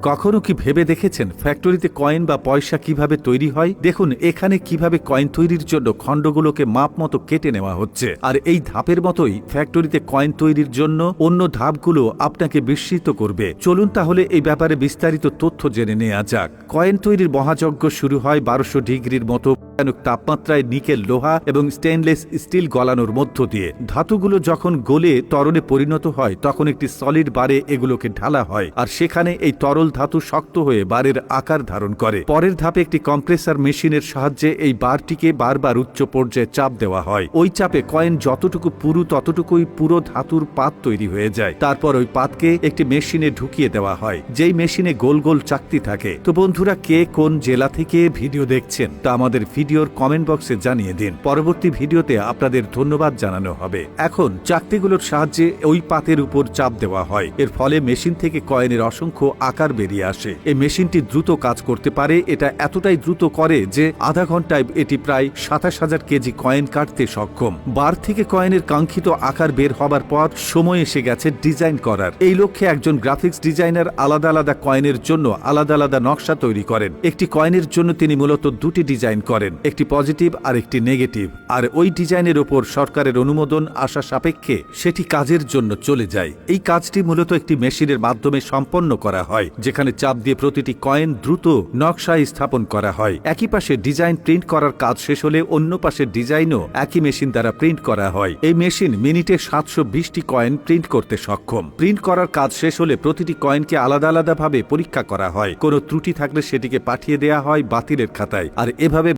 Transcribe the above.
কখনো কি ভেবে দেখেছেন ফ্যাক্টরিতে কয়েন বা পয়সা কিভাবে তৈরি হয়? দেখুন এখানে কিভাবে কয়েন তৈরির জন্য খণ্ডগুলোকে মাপ মতো কেটে নেওয়া হচ্ছে, আর এই ধাপের মতোই ফ্যাক্টরিতে কয়েন তৈরির জন্য অন্য ধাপগুলো আপনাকে বিস্মিত করবে। চলুন তাহলে এই ব্যাপারে বিস্তারিত তথ্য জেনে নেওয়া যাক। কয়েন তৈরির মহাযজ্ঞ শুরু হয় 1200 ডিগ্রির মতো ভয়ানক তাপমাত্রায় নিকেল, লোহা এবং স্টেনলেস স্টিল গলানোর মধ্য দিয়ে। ধাতুগুলো যখন গলে তরলে পরিণত হয় তখন একটি সলিড বারে এগুলোকে ঢালা হয়, আর সেখানে এই তরল ধাতু শক্ত হয়ে বারের আকার ধারণ করে। পরের ধাপে একটি কম্প্রেসার মেশিনের সাহায্যে এই বারটিকে বারবার উচ্চ পর্যায়ে চাপ দেওয়া হয়। ওই চাপে কয়েন যতটুকু পুরু ততটুকুই পুরো ধাতুর পাত তৈরি হয়ে যায়। তারপর ওই পাতকে একটি মেশিনে ঢুকিয়ে দেওয়া হয়, যেই মেশিনে গোল গোল চাকতি থাকে। তো বন্ধুরা, কে কোন জেলা থেকে ভিডিও দেখছেন তা আমাদের ভিডিওর কমেন্ট বক্সে জানিয়ে দিন। পরবর্তী ভিডিওতে আপনাদের ধন্যবাদ জানানো হবে। এখন চাকতিগুলোর সাহায্যে ওই পাতের উপর চাপ দেওয়া হয়। এর ফলে মেশিন থেকে কয়েনের অসংখ্য আকার বেরিয়ে আসে। এই মেশিনটি দ্রুত কাজ করতে পারে। এটা এতটাই দ্রুত করে যে আধা ঘন্টায় এটি প্রায় 27,000 কেজি কয়েন কাটতে সক্ষম। বার থেকে কয়েনের কাঙ্ক্ষিত আকার বের হবার পর সময় এসে গেছে ডিজাইন করার। এই লক্ষ্যে একজন গ্রাফিক্স ডিজাইনার আলাদা আলাদা কয়েনের জন্য আলাদা আলাদা নকশা তৈরি করেন। একটি কয়েনের জন্য তিনি মূলত দুটি ডিজাইন করেন, একটি পজিটিভ আর একটি নেগেটিভ। আর ওই ডিজাইনের ওপর সরকারের অনুমোদন আসা সাপেক্ষে সেটি কাজের জন্য চলে যায়। এই কাজটি মূলত একটি মেশিনের মাধ্যমে সম্পন্ন করা হয়, যেখানে চাপ দিয়ে প্রতিটি কয়েন দ্রুত নকশায় স্থাপন করা হয়। একই পাশে ডিজাইন প্রিন্ট করার কাজ শেষ হলে অন্য পাশের ডিজাইনও একই মেশিন দ্বারা প্রিন্ট করা হয়। এই মেশিন মিনিটে 720টি কয়েন প্রিন্ট করতে সক্ষম। প্রিন্ট করার কাজ শেষ হলে প্রতিটি কয়েনকে আলাদা আলাদাভাবে পরীক্ষা করা হয়। কোনো ত্রুটি থাকলে সেটিকে পাঠিয়ে দেওয়া হয় বাতিলের খাতায়, আর এভাবে